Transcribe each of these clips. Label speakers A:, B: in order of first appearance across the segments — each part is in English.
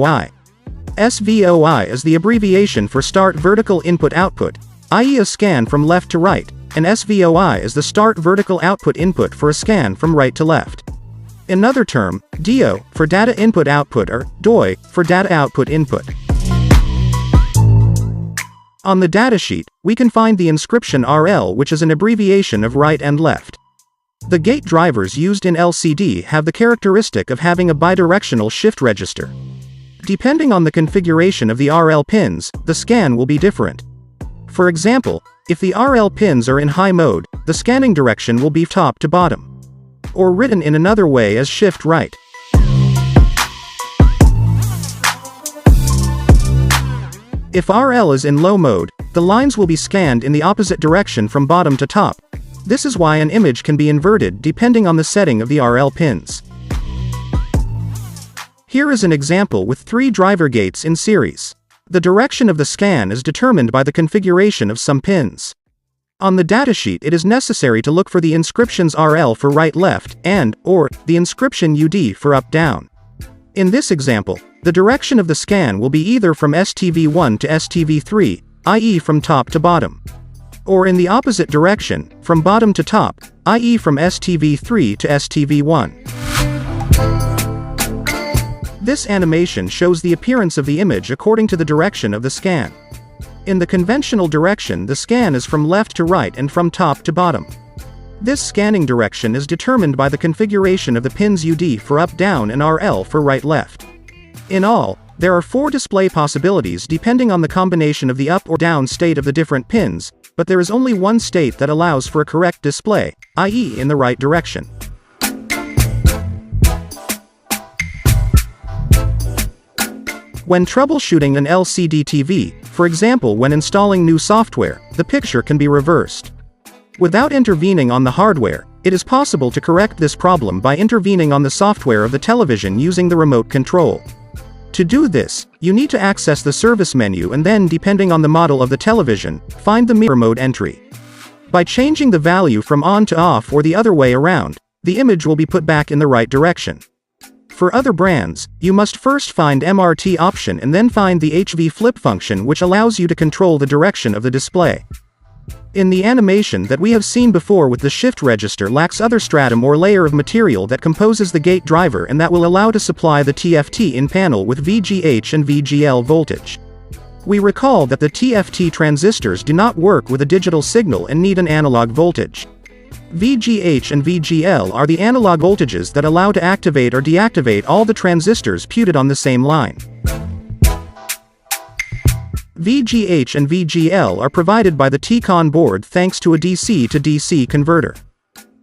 A: SVOI. SVOI is the abbreviation for Start Vertical Input Output, i.e. a scan from left to right, and SVOI is the Start Vertical Output Input for a scan from right to left. Another term, DO, for Data Input Output, or DOI, for Data Output Input. On the datasheet, we can find the inscription RL, which is an abbreviation of right and left. The gate drivers used in LCD have the characteristic of having a bidirectional shift register. Depending on the configuration of the RL pins, the scan will be different. For example, if the RL pins are in high mode, the scanning direction will be top to bottom. Or written in another way as shift right. If RL is in low mode, the lines will be scanned in the opposite direction from bottom to top. This is why an image can be inverted depending on the setting of the RL pins. Here is an example with 3 driver gates in series. The direction of the scan is determined by the configuration of some pins. On the datasheet, it is necessary to look for the inscriptions RL for right-left and, or, the inscription UD for up-down. In this example, the direction of the scan will be either from STV1 to STV3, i.e. from top to bottom. Or in the opposite direction, from bottom to top, i.e. from STV3 to STV1. This animation shows the appearance of the image according to the direction of the scan. In the conventional direction, the scan is from left to right and from top to bottom. This scanning direction is determined by the configuration of the pins UD for up-down and RL for right-left. In all, there are 4 display possibilities depending on the combination of the up or down state of the different pins, but there is only one state that allows for a correct display, i.e. in the right direction. When troubleshooting an LCD TV, for example when installing new software, the picture can be reversed. Without intervening on the hardware, it is possible to correct this problem by intervening on the software of the television using the remote control. To do this, you need to access the service menu and then, depending on the model of the television, find the mirror mode entry. By changing the value from on to off or the other way around, the image will be put back in the right direction. For other brands, you must first find MRT option and then find the HV flip function, which allows you to control the direction of the display. In the animation that we have seen before with the shift register lacks other stratum or layer of material that composes the gate driver and that will allow to supply the TFT in panel with VGH and VGL voltage. We recall that the TFT transistors do not work with a digital signal and need an analog voltage. VGH and VGL are the analog voltages that allow to activate or deactivate all the transistors putted on the same line. VGH and VGL are provided by the TCON board thanks to a DC to DC converter.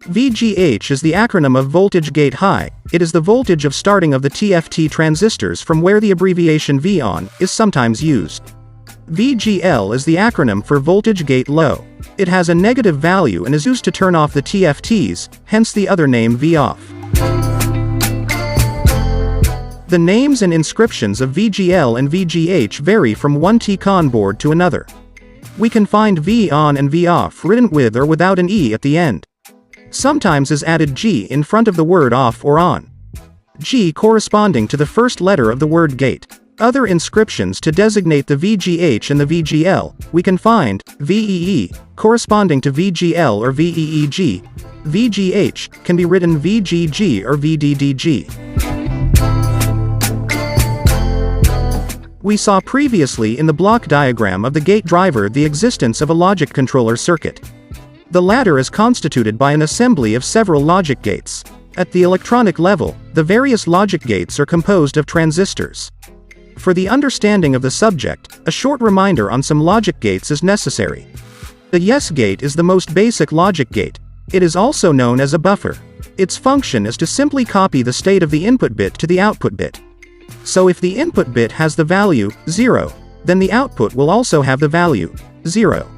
A: VGH is the acronym of voltage gate high. It is the voltage of starting of the TFT transistors from where the abbreviation V on is sometimes used. VGL is the acronym for voltage gate low. It has a negative value and is used to turn off the TFTs, hence the other name V off. The names and inscriptions of VGL and VGH vary from one TCON board to another. We can find V on and V off written with or without an E at the end. Sometimes is added G in front of the word off or on. G corresponding to the first letter of the word gate. Other inscriptions to designate the VGH and the VGL, we can find VEE, corresponding to VGL or VEEG. VGH can be written VGG or VDDG. We saw previously in the block diagram of the gate driver the existence of a logic controller circuit. The latter is constituted by an assembly of several logic gates. At the electronic level, the various logic gates are composed of transistors. For the understanding of the subject, a short reminder on some logic gates is necessary. The yes gate is the most basic logic gate. It is also known as a buffer. Its function is to simply copy the state of the input bit to the output bit. So if the input bit has the value 0, then the output will also have the value 0.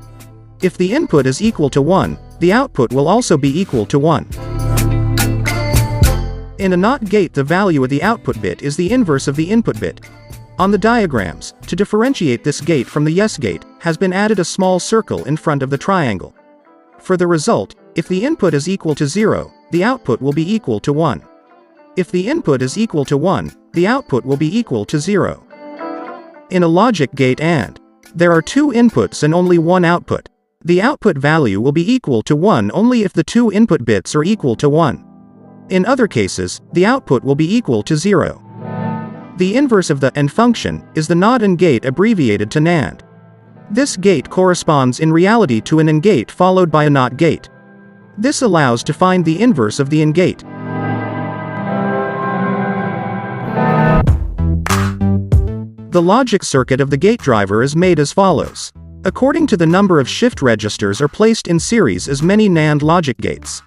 A: If the input is equal to 1, the output will also be equal to 1. In a NOT gate, the value of the output bit is the inverse of the input bit. On the diagrams, to differentiate this gate from the yes gate, has been added a small circle in front of the triangle. For the result, if the input is equal to 0, the output will be equal to 1. If the input is equal to 1, the output will be equal to 0. In a logic gate AND, there are 2 inputs and only 1 output. The output value will be equal to 1 only if the 2 input bits are equal to 1. In other cases, the output will be equal to 0. The inverse of the AND function is the NOT AND gate abbreviated to NAND. This gate corresponds in reality to an AND gate followed by a NOT gate. This allows to find the inverse of the AND gate. The logic circuit of the gate driver is made as follows. According to the number of shift registers are placed in series as many NAND logic gates.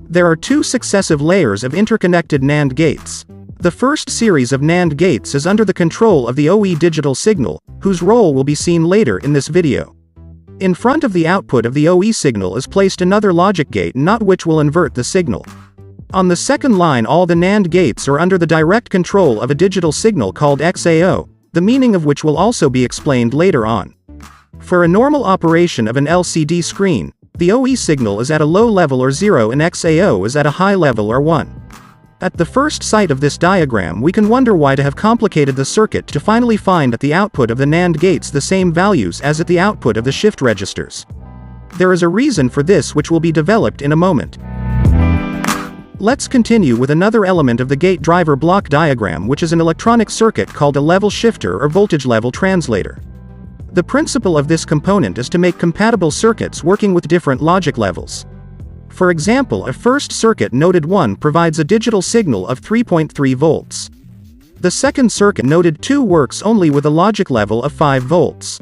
A: There are 2 successive layers of interconnected NAND gates. The first series of NAND gates is under the control of the OE digital signal, whose role will be seen later in this video. In front of the output of the OE signal is placed another logic gate NOT which will invert the signal. On the second line all the NAND gates are under the direct control of a digital signal called XAO, the meaning of which will also be explained later on. For a normal operation of an LCD screen, the OE signal is at a low level or 0 and XAO is at a high level or 1. At the first sight of this diagram we can wonder why to have complicated the circuit to finally find at the output of the NAND gates the same values as at the output of the shift registers. There is a reason for this which will be developed in a moment. Let's continue with another element of the gate driver block diagram, which is an electronic circuit called a level shifter or voltage level translator. The principle of this component is to make compatible circuits working with different logic levels. For example, a first circuit noted 1 provides a digital signal of 3.3 volts. The second circuit noted 2 works only with a logic level of 5 volts.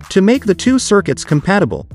A: To make the 2 circuits compatible,